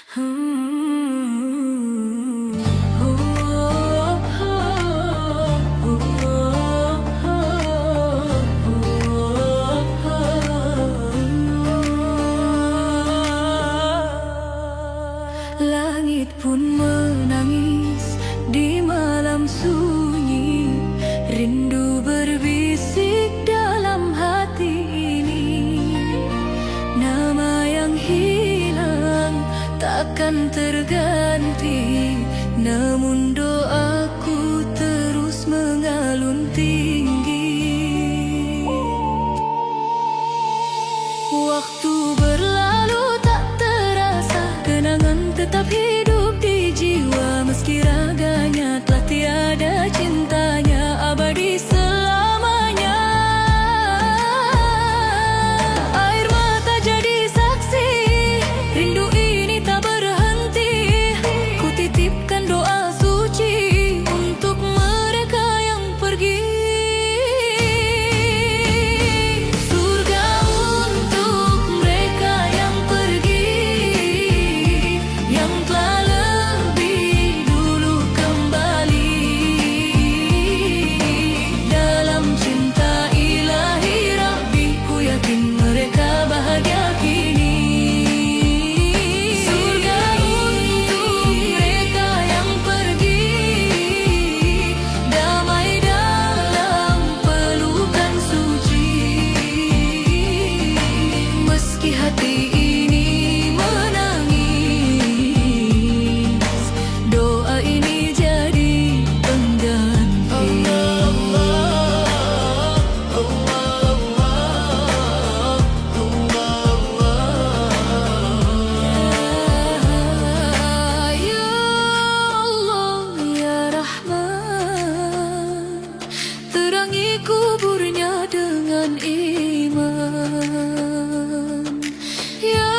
Langit pun menangis di malam sunyi, rindu berbisik dalam hati ini. Nama yang hilang takkan terganti, namun doaku terus mengalun tinggi. Waktu berlalu tak terasa, kenangan tetap hidup di jiwa. Meski raganya telah tiada, cintanya abadi selamanya. Air mata jadi saksi, rindu ini tak berhenti. Ku titipkan doa suci untuk mereka yang pergi. Surga untuk mereka yang pergi, yang telah lebih dulu kembali. Dalam cinta ilahi Rabbi, ku yakin mereka bahagia kini. Surga untuk mereka yang pergi, damai dalam pelukan suci. Meski hati ini menangis, doa ini jadi pengganti. Ya Allah, ya Rahman, terangi kuburnya dengan iman. Ya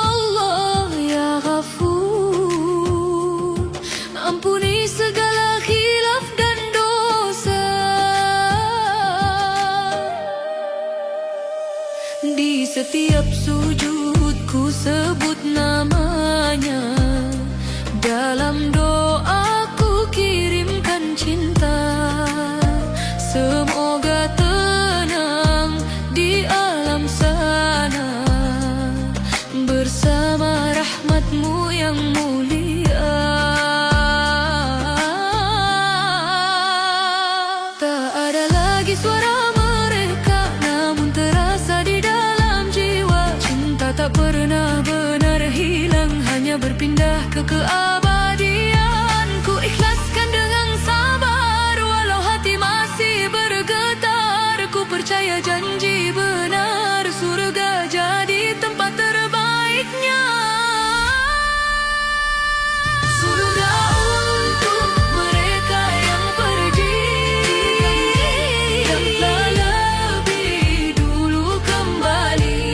Allah, ya Ghafur, ampuni segala khilaf dan dosa. Di setiap sujud ku sebut namanya, dalam doaku kirimkan cinta. Semoga tenang di alam sana, bersama rahmatmu yang mulia. Tak ada lagi suara mereka, namun terasa di dalam jiwa. Cinta tak pernah benar hilang, hanya berpindah ke keabadian. Ku ikhlaskan dengan sabar, walau hati masih bergetar. Ku percaya janji benar, surga jadi tempat terbaiknya. Surga untuk mereka yang pergi, yang telah lebih dulu kembali.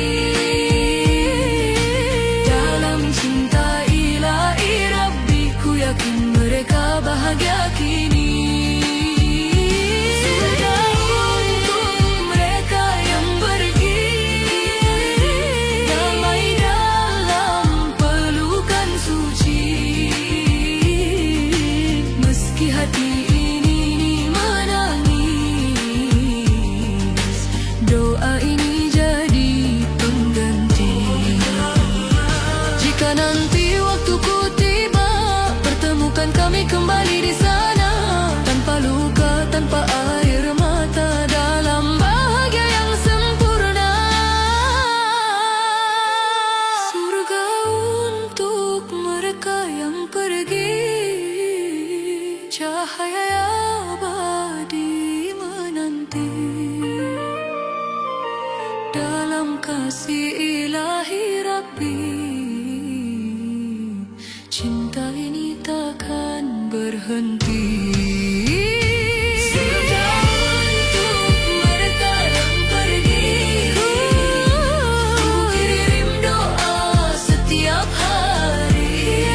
Dalam cinta ilahi Rabbi, ku yakin mereka bahagia kini. Surga untuk mereka yang pergi, damai dalam pelukan suci. Meski hati ini menangis, doa ini jadi pengganti. Jika nanti waktuku tiba, pertemukan kami kembali di sana, tanpa luka, tanpa air mata, dalam bahagia yang sempurna. Surga untuk mereka yang pergi, cahaya abadi menanti. Dalam kasih ilahi Rabbi, cinta ini takkan berhenti. Surga untuk mereka yang pergi, ku kirim doa setiap hari,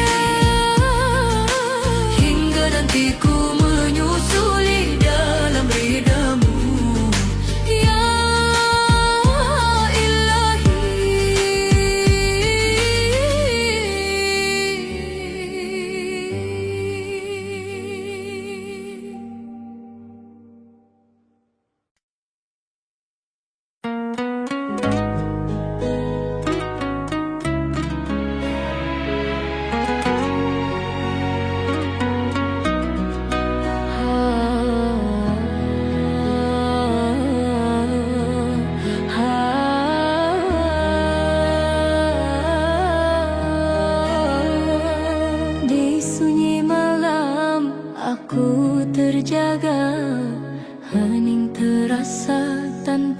hingga nanti ku menyusuli dalam ridhamu. Ya Ilahi,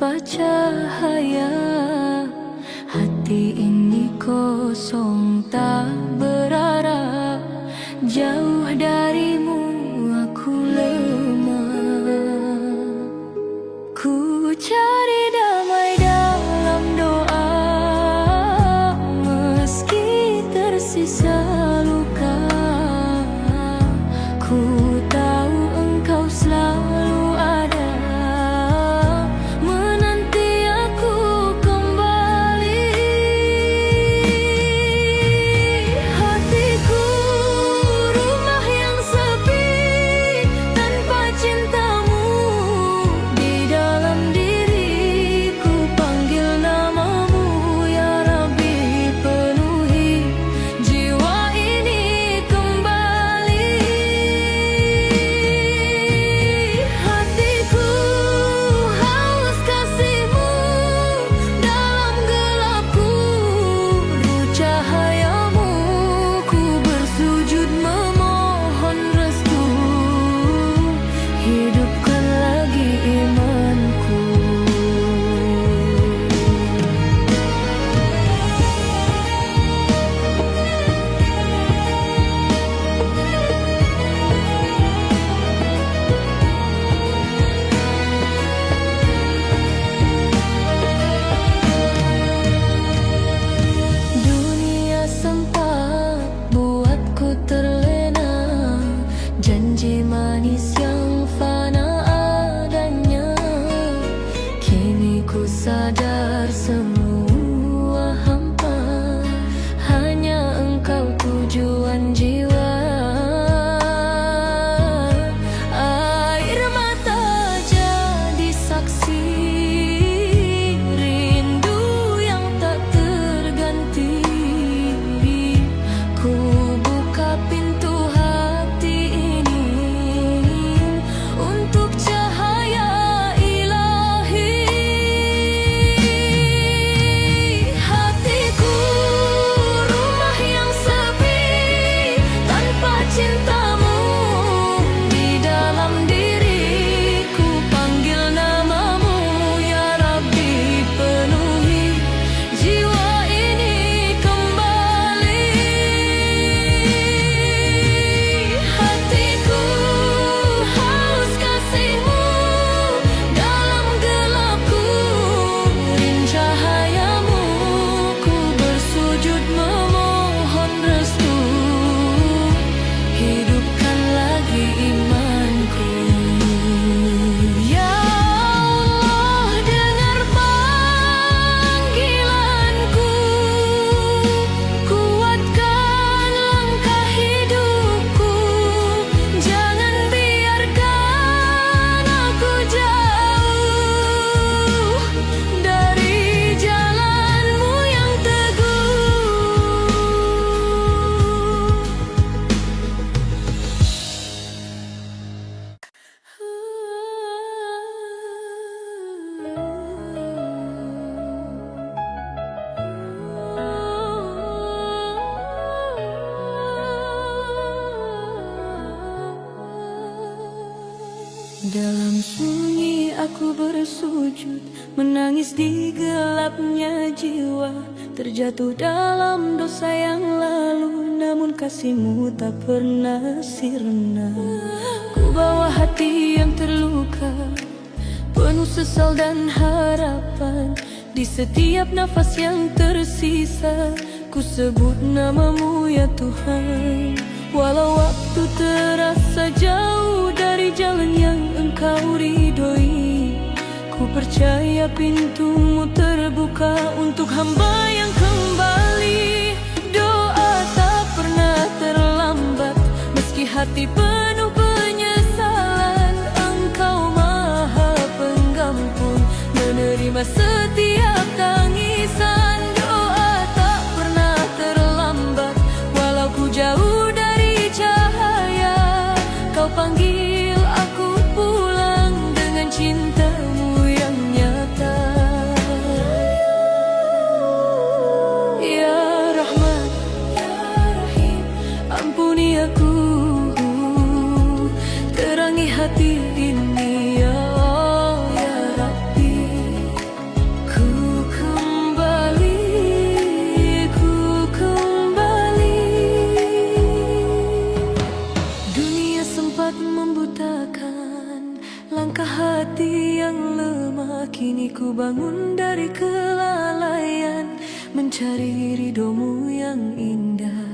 tanpa cahaya. Hati ini kosong tak berarah, jauh darimu aku lemah. Ku cari damai dalam doa, meski tersisa luka. Ku tahu engkau selalu ada, menanti aku kembali. Hatiku rumah yang sepi tanpa cintamu. Di dalam diriku panggil namamu, ya Rabbi, penuhi jiwa ini kembali. Hatiku haus kasihmu, dalam gelapku rindu cahayamu. Ku bersujud memohon restu, hidupkan lagi imanku. Dunia sempat buatku terlena, janji manis yang fana adanya. Kini ku sadar semua hampa, hanya engkau tujuan jiwa. Air mata jadi saksi rindu yang tak terganti. Ku buka pintu hati ini untuk cahaya ilahi. Hatiku rumah yang sepi tanpa cintamu. Di dalam diriku panggil namamu, ya Rabbi, penuhi jiwa ini kembali. Hatiku haus kasihmu, dalam gelapku rindu cahayamu. Ku bersujud memohon restu, hidupkan lagi imanku. Ya Allah, dengar panggilanku, kuatkan langkah hidupku. Jangan biarkan aku jauh dari jalanmu yang Dalam sunyi aku bersujud, menangis di gelapnya jiwa. Terjatuh dalam dosa yang lalu, namun kasihmu tak pernah sirna. Ku bawa hati yang terluka, penuh sesal dan harapan. Di setiap nafas yang tersisa, ku sebut namamu, ya Tuhan. Walau waktu terasa jauh dari jalan yang engkau ridhoi, ku percaya pintumu terbuka untuk hamba yang kembali. Doa tak pernah terlambat, meski hati penuh penyesalan. Engkau maha pengampun, menerima setiap tangisan. Doa tak pernah terlambat, walau ku jauh dari cahaya. Kau panggil aku pulang dengan cintamu yang nyata. Ya Rahman, Ya Rahim, ampuni aku, terangi hati ini, ya Allah, ya Rabbi. bangun dari kelalaian, mencari ridhomu yang indah.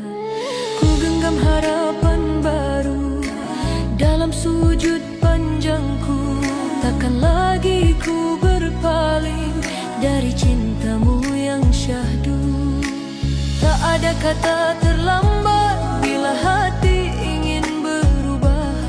Ku genggam harapan baru dalam sujud panjangku. Takkan lagi ku berpaling dari cintamu yang syahdu. Tak ada kata terlambat bila hati ingin berubah.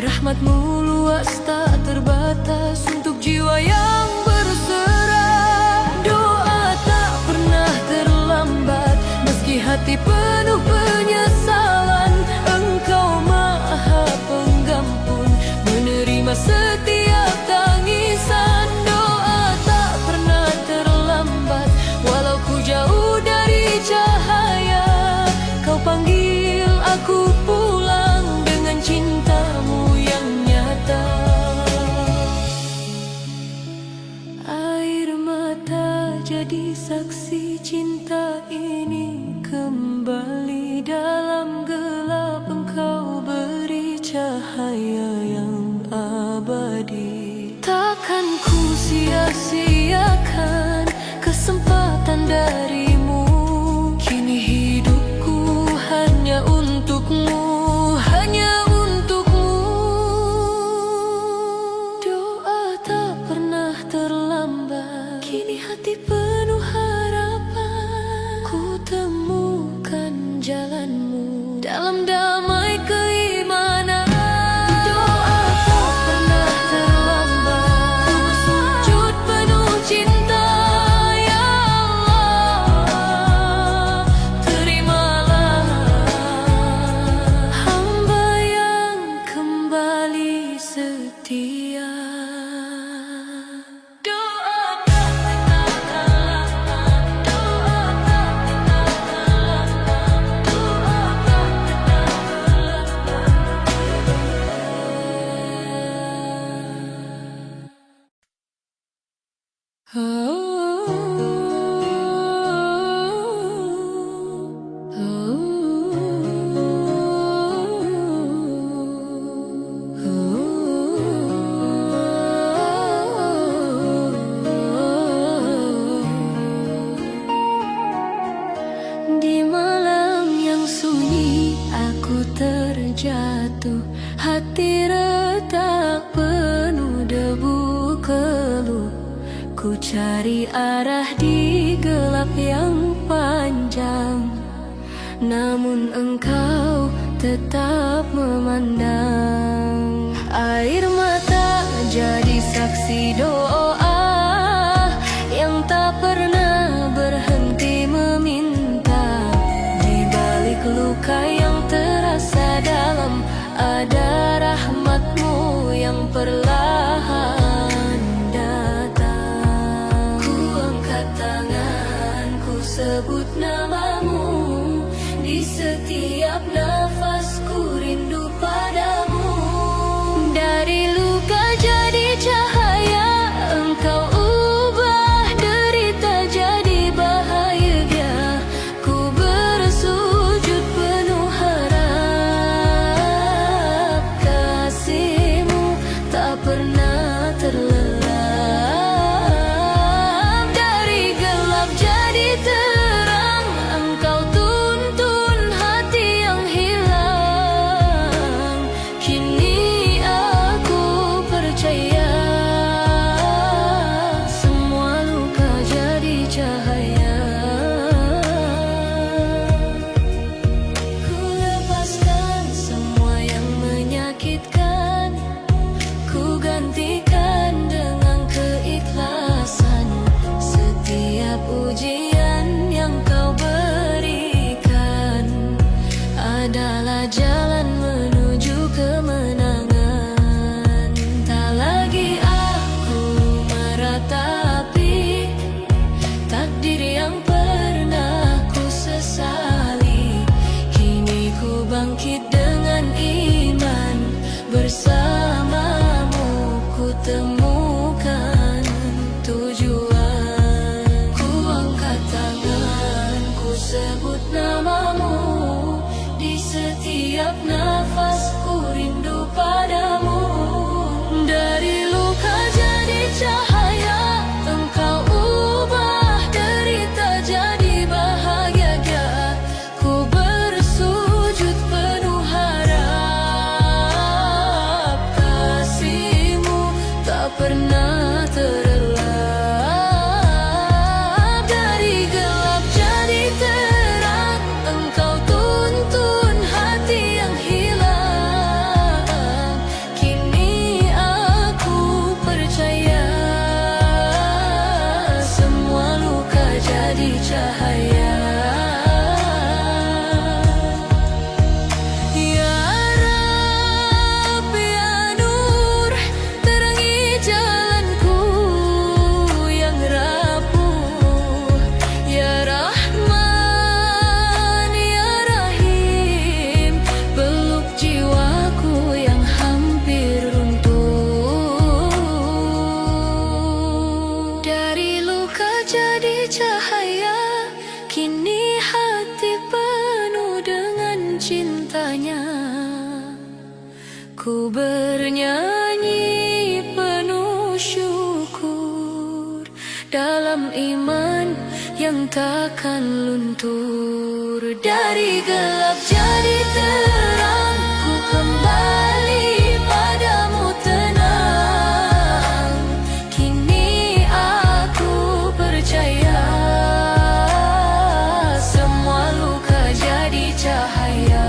Rahmatmu luas tak terbatas untuk jiwa yang berserah. Doa tak pernah terlambat meski hati penuh penyesalan. Engkau maha pengampun, menerima setiap tangisan. Doa tak pernah terlambat walau ku jauh dari cahaya. Kau panggil aku pulang dengan cintamu yang nyata. Air mata jadi saksi cinta ini kembali. Dalam gelap engkau beri cahaya yang abadi. Takkan ku sia-siakan kesempatan darimu. Kini hidupku hanya untukmu, hanya untukmu. Doa tak pernah terlambat, kini hati penuh harapan. Ku temukan jalanmu dalam damai keimanan. Doa tak pernah terlambat, ku bersujud penuh cinta. Ya Allah, terimalah hamba yang kembali setia. Doa tak pernah terlambat, doa tak pernah terlambat, doa tak pernah Di malam yang sunyi aku terjatuh, hati retak penuh debu keluh. Ku cari arah di gelap yang panjang, namun engkau tetap memandang. Air mata jadi saksi doa yang tak pernah berhenti meminta. Di balik luka yang terasa dalam, ada rahmatmu yang perlahan datang. Ku angkat tangan, ku sebut namamu. Di setiap nafasku rindu padamu. Dari luka jadi cahaya, engkau ubah derita jadi bahagia. Ku bersujud penuh harap, kasihmu tak pernah terlelap. Dari gelap jadi terang, engkau tuntun hati yang hilang. Kini aku percaya semua luka jadi cahaya. Ku lepaskan semua yang menyakitkan, ku gantikan dengan keikhlasan. Setiap ujian yang kau berikan adalah jalan menuju kemenangan. Tak lagi aku meratapi takdir yang pernah ku sesali. Kini ku bangkit dengan iman, bersamamu ku temukan tujuan. Ku angkat tangan, ku sebut namamu. Di setiap nafasku rindu padamu. Dari luka jadi cahaya, engkau cintanya. Ku bernyanyi penuh syukur dalam iman yang takkan luntur. Dari gelap jadi terang, ku kembali padamu tenang. Kini aku percaya semua luka jadi cahaya.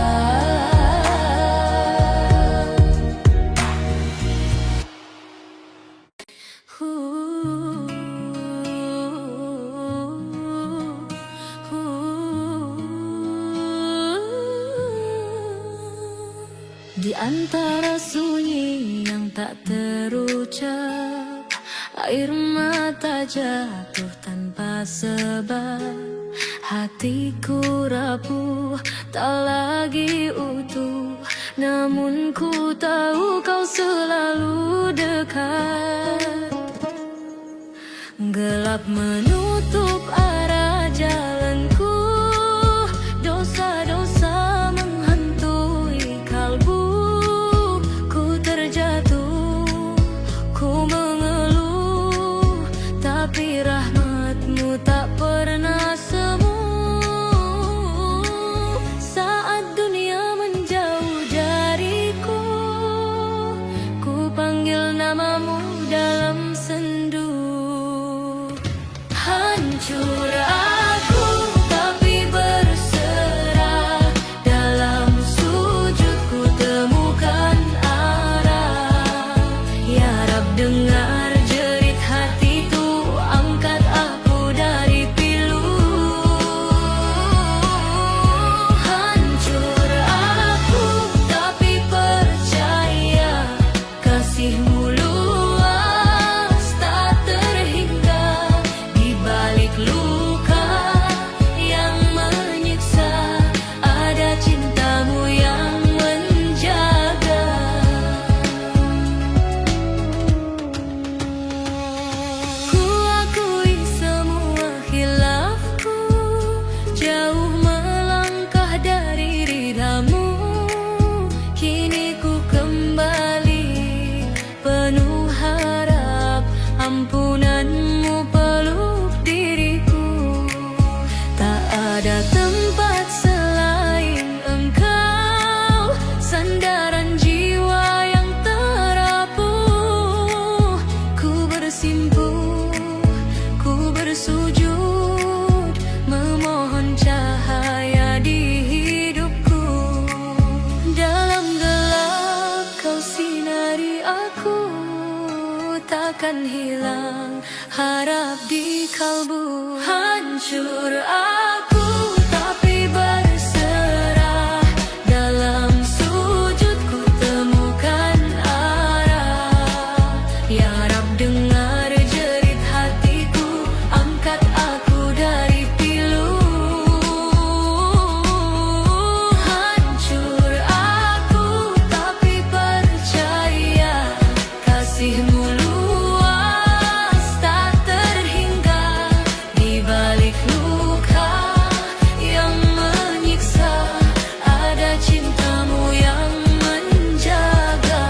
Di antara sunyi yang tak terucap, air mata jatuh tanpa sebab. Hatiku rapuh, tak lagi utuh, namun ku tahu kau selalu dekat. Gelap menutup arah jalanku, dosa-dosa menghantui kalbu. Ku terjatuh, ku mengeluh, tapi rahmatmu tak pernah semu. Saat dunia menjauh dariku, ku panggil namamu dalam sendu. Hancur aku tapi berserah, dalam sujud ku temukan arah. Ya Rab, dengar jerit hatiku, angkat aku dari pilu. Hancur aku tapi percaya, kasih-Mu luas tak terhingga. Di balik luka yang menyiksa, ada cinta-Mu yang menjaga. Ku akui semua khilafku, jauh melangkah dari ridha-Mu. Kini ku kembali penuh harap, ampunan-Mu peluk diriku. Tak ada tempat selain Engkau, sandaran jiwa yang terapuh. Ku bersimpuh, ku bersujud, memohon cahaya di hidupku. Dalam gelap kau sinari aku, takkan hilang harap di kalbu. Hancur aku tapi berserah, dalam sujud ku temukan arah. Ya Rab, dengar jerit hatiku, angkat aku dari pilu. Hancur aku tapi percaya, kasih-Mu luas tak terhingga. Di balik luka yang menyiksa, ada cinta-Mu yang menjaga.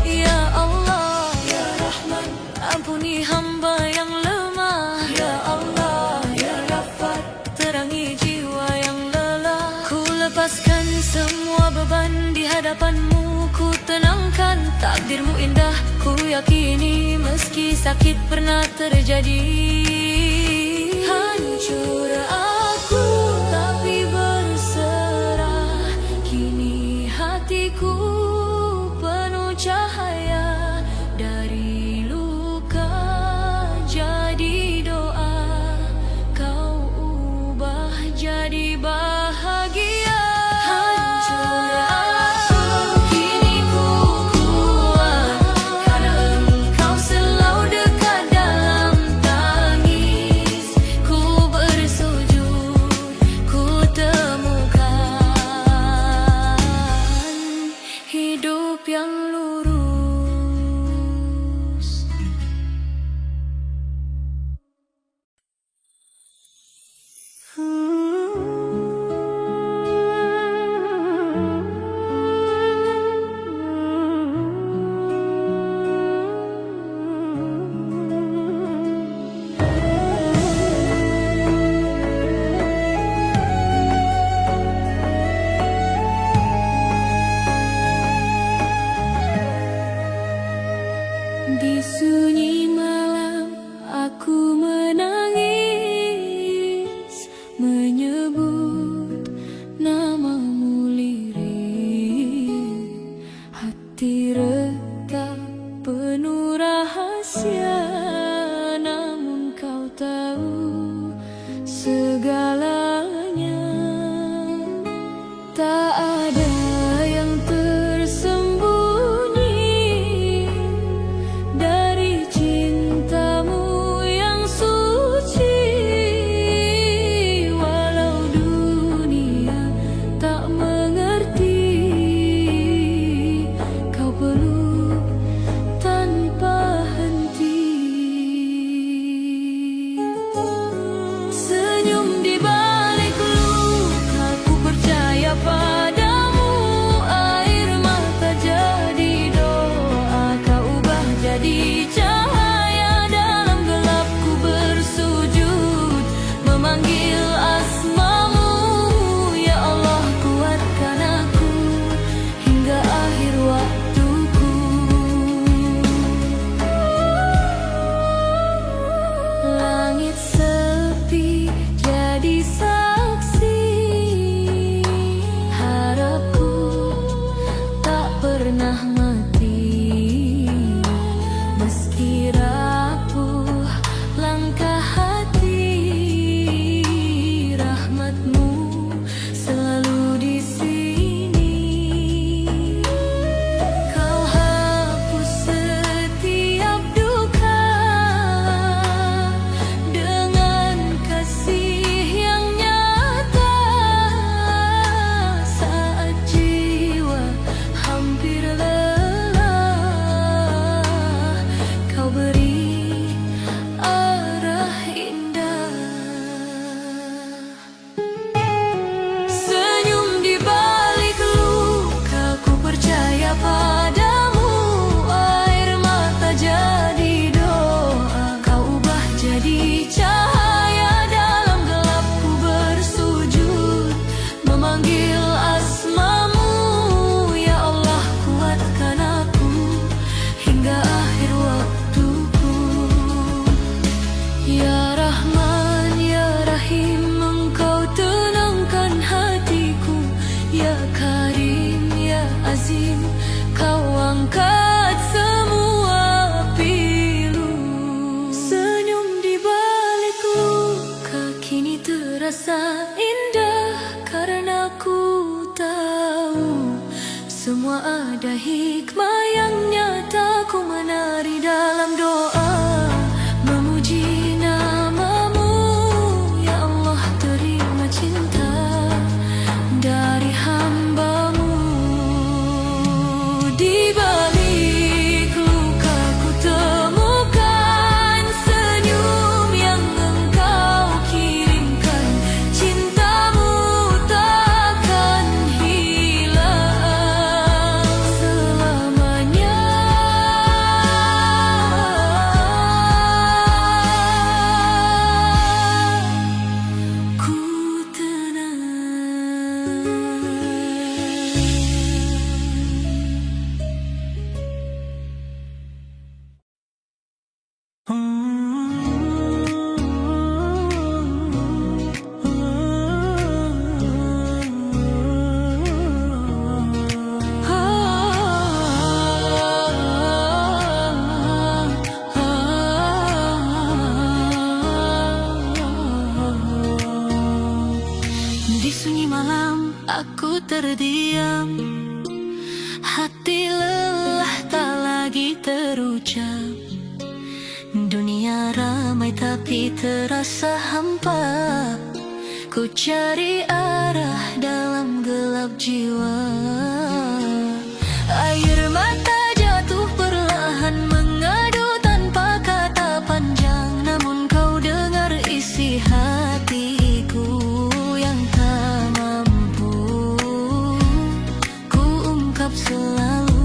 Ya Allah, Ya Rahman, ampuni hamba yang lemah. Ya Allah, Ya Ghaffar, terangi jiwa yang lelah. Ku lepaskan semua beban di hadapan-Mu, ku tenangkan takdir-Mu indah. Ku yakini meski sakit pernah terjadi. Hancur aku tapi berserah, kini hatiku penuh cahaya. Dari luka jadi doa, kau ubah jadi bahagia. Hancur aku, kini ku kuat, karena Engkau selalu dekat dalam tangis. Ku bersujud semua ada hikmah yang nyata. Ku menari dalam doa, memuji namamu. Ya Allah, terima cinta dari hambamu. Di balik luka ku temukan senyum yang engkau kirimkan. Cintamu takkan hilang selamanya. Ku tenang. Di sunyi malam aku terdiam, hati lelah tak lagi terucap. Dunia ramai tapi terasa hampa. Ku cari arah dalam gelap jiwa. Air mata jatuh perlahan mengadu tanpa kata panjang. Namun kau dengar isi hatiku yang tak mampu ku ungkap selalu.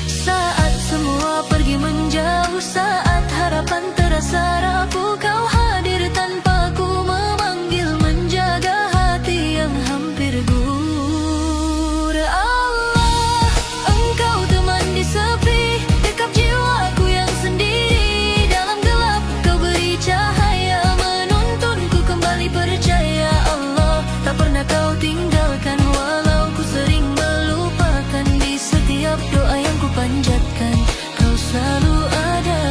Saat semua pergi menjauh, saat harapan terasa rapuh, kau hadir tanpa ku memanggil, menjaga hati yang hampir gugur. Allah, engkau teman di sepi, dekap jiwaku yang sendiri. Dalam gelap kau beri cahaya, menuntunku kembali percaya. Allah, tak pernah kau tinggalkan, walau ku sering melupakan. Di setiap doa yang ku panjatkan, kau selalu ada,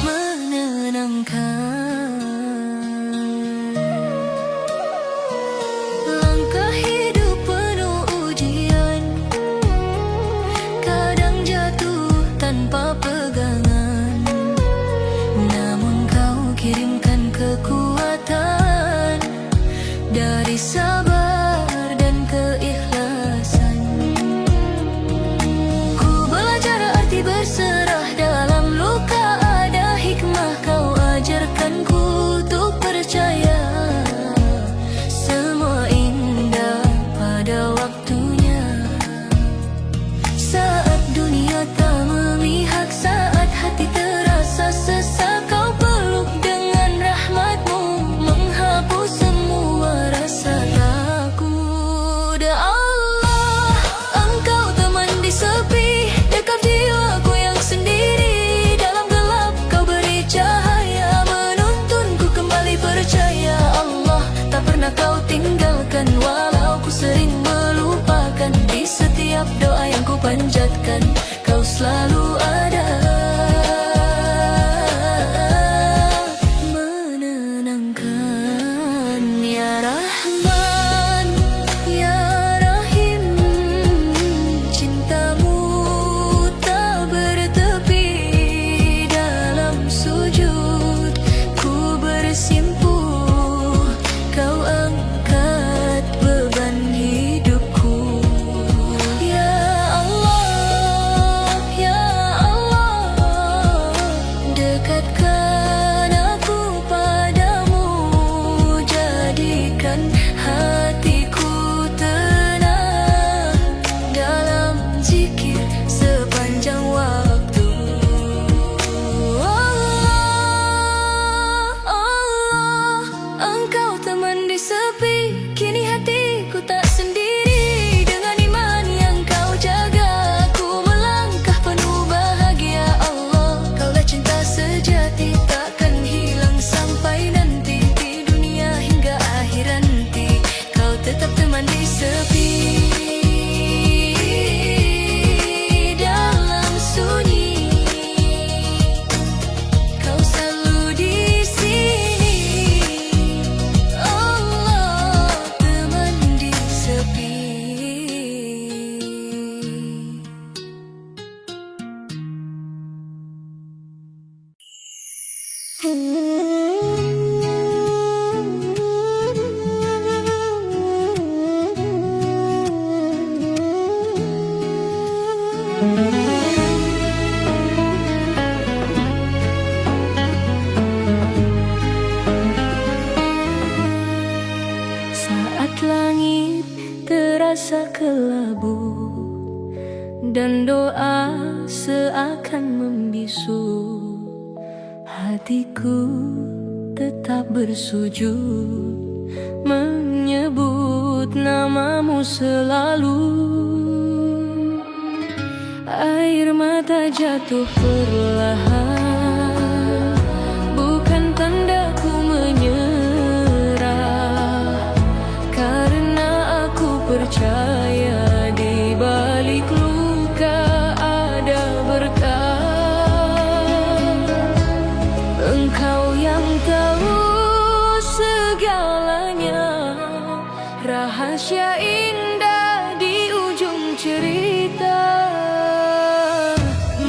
menenangkan. Langkah hidup penuh ujian, kadang jatuh tanpa pegangan. Namun kau kirimkan kekuatan dari sabar dan keikhlasan. Ku belajar arti berserah, dalam luka ada hikmah. Kau ajarkanku untuk percaya, semua indah pada waktunya. Saat dunia tak memihak, saat hati terasa sesak, kau peluk dengan rahmatmu, menghapus semua rasa takut. Allah, engkau teman di sepi, dekat jiwaku yang sendiri. Dalam gelap kau beri cahaya, menuntunku kembali percaya. Allah, tak pernah kau tinggalkan, walau ku sering melupakan. Di setiap doa yang ku panjatkan, kau selalu ada, menenangkan. Ya Rahman, Ya Rahim, cintamu tak bertepi. Dalam sujud ku bersimpuh, kau angkat beban hidupku. Ya Allah, Saat langit terasa kelabu dan doa seakan membisu, hatiku tetap bersujud menyebut namamu selalu. Air mata jatuh perlahan, bukan tanda ku menyerah, karena aku percaya di balik luka ada berkah. Engkau yang tahu segalanya, rahasia indah di ujung cerita.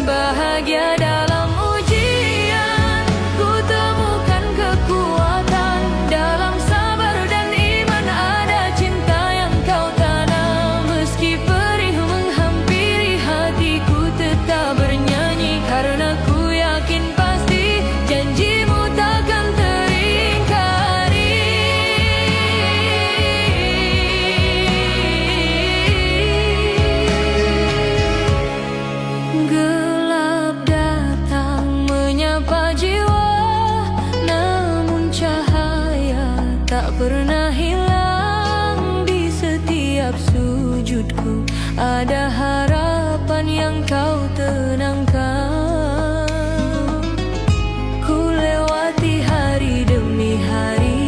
Bahagia dalam ujian, ku temukan kekuatan. Dalam sabar dan iman ada cinta yang kau tanam. Meski perih menghampiri, hatiku tetap bernyanyi, karena ku yakin pasti janjimu takkan teringkari. Gelap datang menyapa jiwa, namun cahaya tak pernah hilang. Di setiap sujudku ada harapan yang kau tenangkan. Ku lewati hari demi hari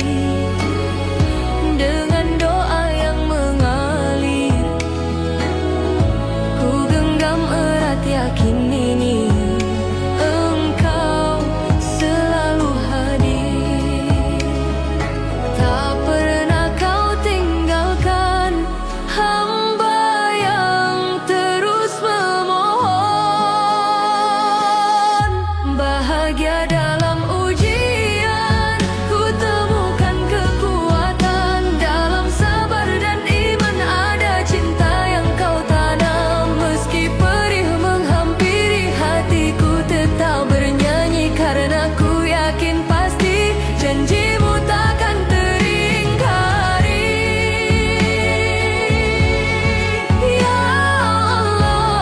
dengan doa yang mengalir. Ku genggam erat yakin ini engkau selalu hadir. Tak pernah kau tinggalkan hamba yang terus memohon. Bahagia dalam ujian, ku temukan kekuatan. Dalam sabar dan iman ada cinta yang kau tanam. Meski perih menghampiri, hatiku tetap bernyanyi, karena ku yakin pasti janjimu takkan teringkari. Ya Allah,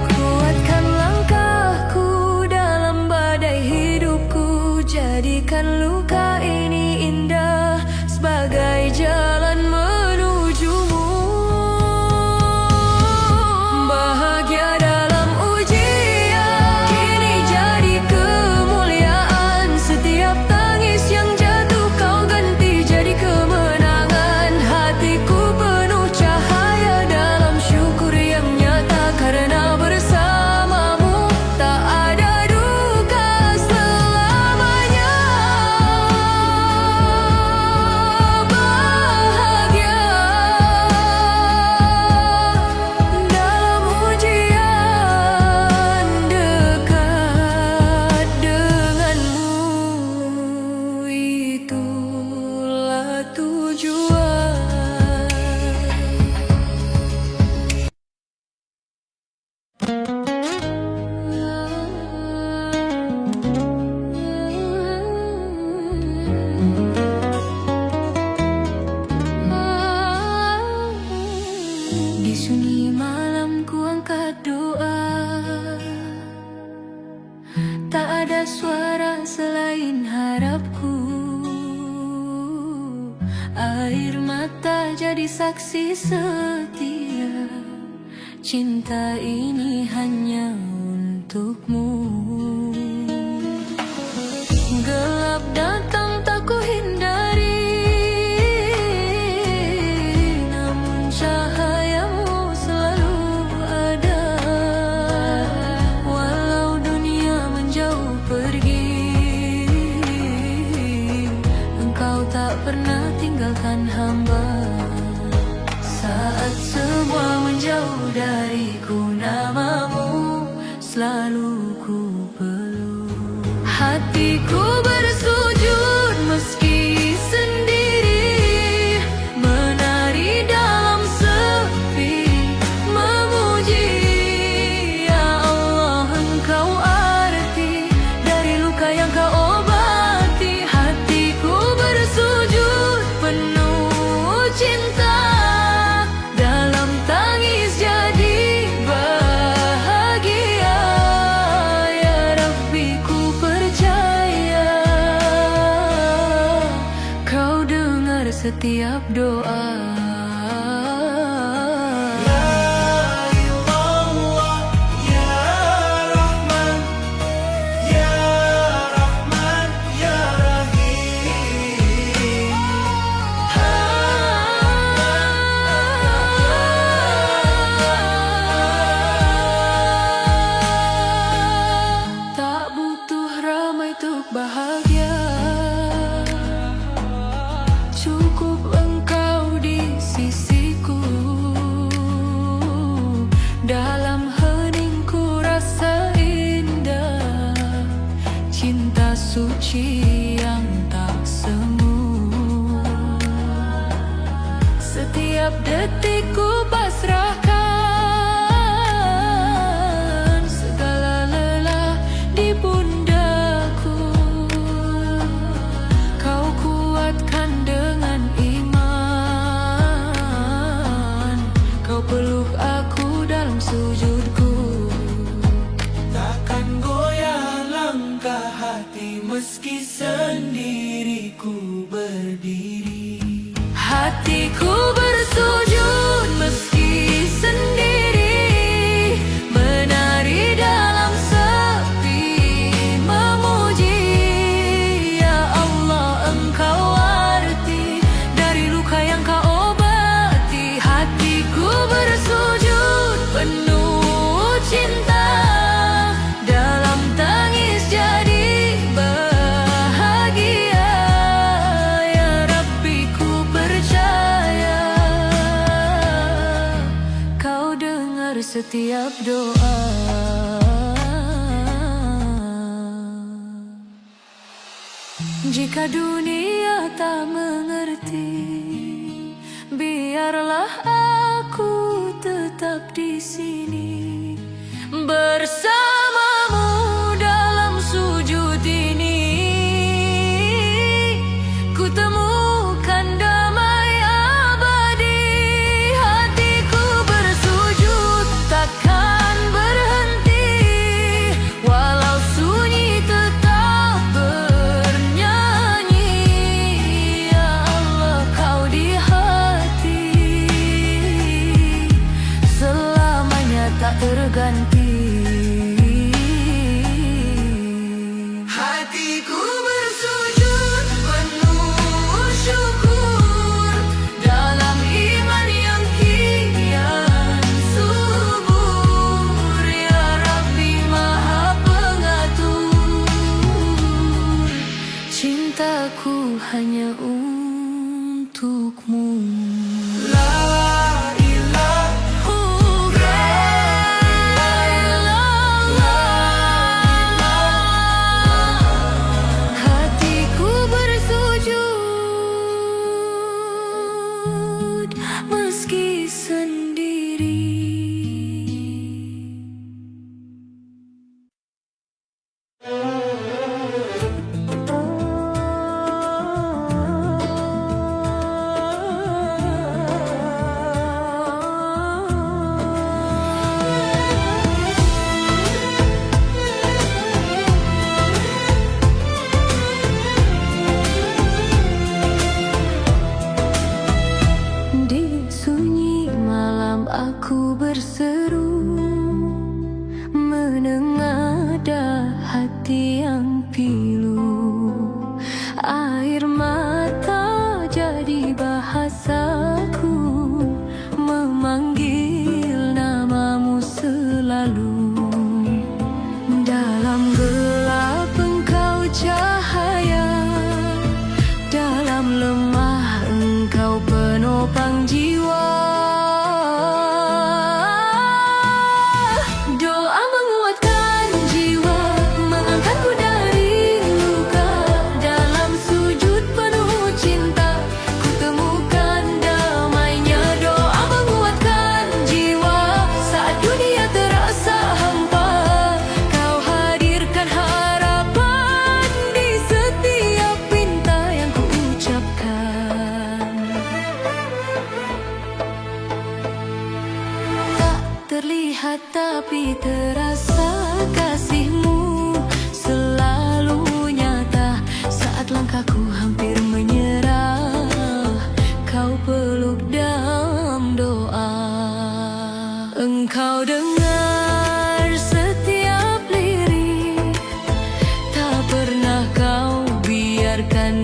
kuatkan langkahku dalam badai hidupku. Jadikan luka ini indah sebagai jalan menujumu. Bahagia dalam ujian kini jadi kemuliaan. Setiap tangis yang jatuh kau ganti jadi kemenangan. Hatiku penuh cahaya dalam syukur yang nyata, karena bersamamu tak ada duka selamanya. Bahagia dalam ujian, dekat denganmu itulah tujuan. Di sunyi malam ku angkat doa, tak ada suara selain harapku. Air mata jadi saksi setia, cinta ini hanya untukmu. Gelap datang tak ku hindari, namun cahayamu selalu ada. Walau dunia menjauh pergi, engkau tak pernah tinggalkan hamba. Saat semua menjauh dariku, namamu selalu selalu ku peluk. Hatiku bersujud meski sendiri, menari dalam sepi, memuji. Ya Allah, Engkau arti dari luka yang Kau obati. Hatiku bersujud penuh cinta, dalam tangis jadi bahagia. Ya Rabbi, ku percaya Kau dengar setiap doa. Tak butuh ramai untuk bahagia, cukup Engkau di sisiku. Dalam heningku rasa indah, cinta suci yang tak semu. Setiap detikku pasrahkan segala lelah di pundakku. Kau kuatkan dengan iman, Kau peluk aku dalam sujudku. Takkan goyah langkah hati meski sendiriku berdiri. Hatiku bersujud meski sendiri, menari dalam sepi, memuji. Ya Allah, Engkau arti dari luka yang Kau obati. Hatiku bersujud penuh cinta, dalam tangis jadi bahagia. Ya Rabbi, ku percaya Kau dengar setiap doa. Jika dunia tak mengerti, biarlah aku tetap di sini bersamamu dalam sujud ini. Ku temukan damai abadi. Hatiku bersujud takkan berhenti, walau sunyi tetap bernyanyi. Ya Allah, Kau di hati selamanya tak terganti.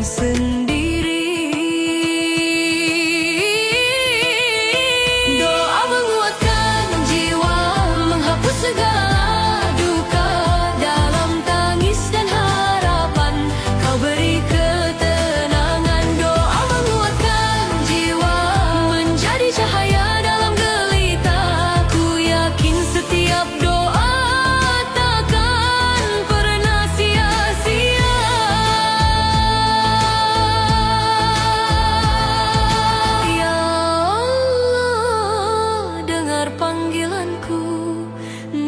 sendiri. Doa menguatkan jiwa, menghapus segala duka. Dalam tangis dan harapan, Kau beri ketenangan. Doa menguatkan jiwa, menjadi cahaya dalam gelita. Ku yakin setiap doa takkan pernah sia-sia. Ya Allah, dengar panggilanku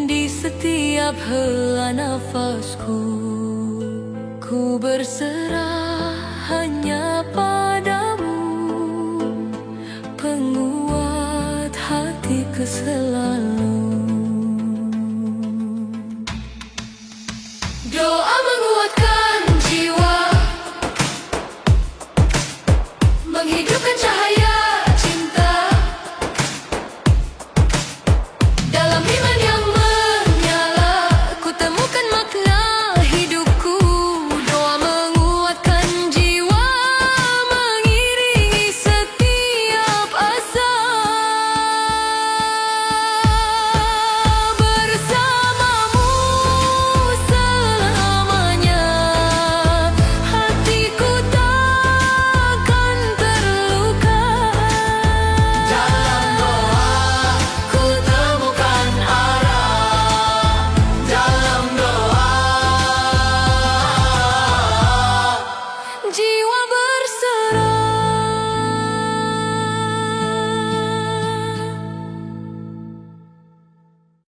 di setiap hela nafasku. Ku berserah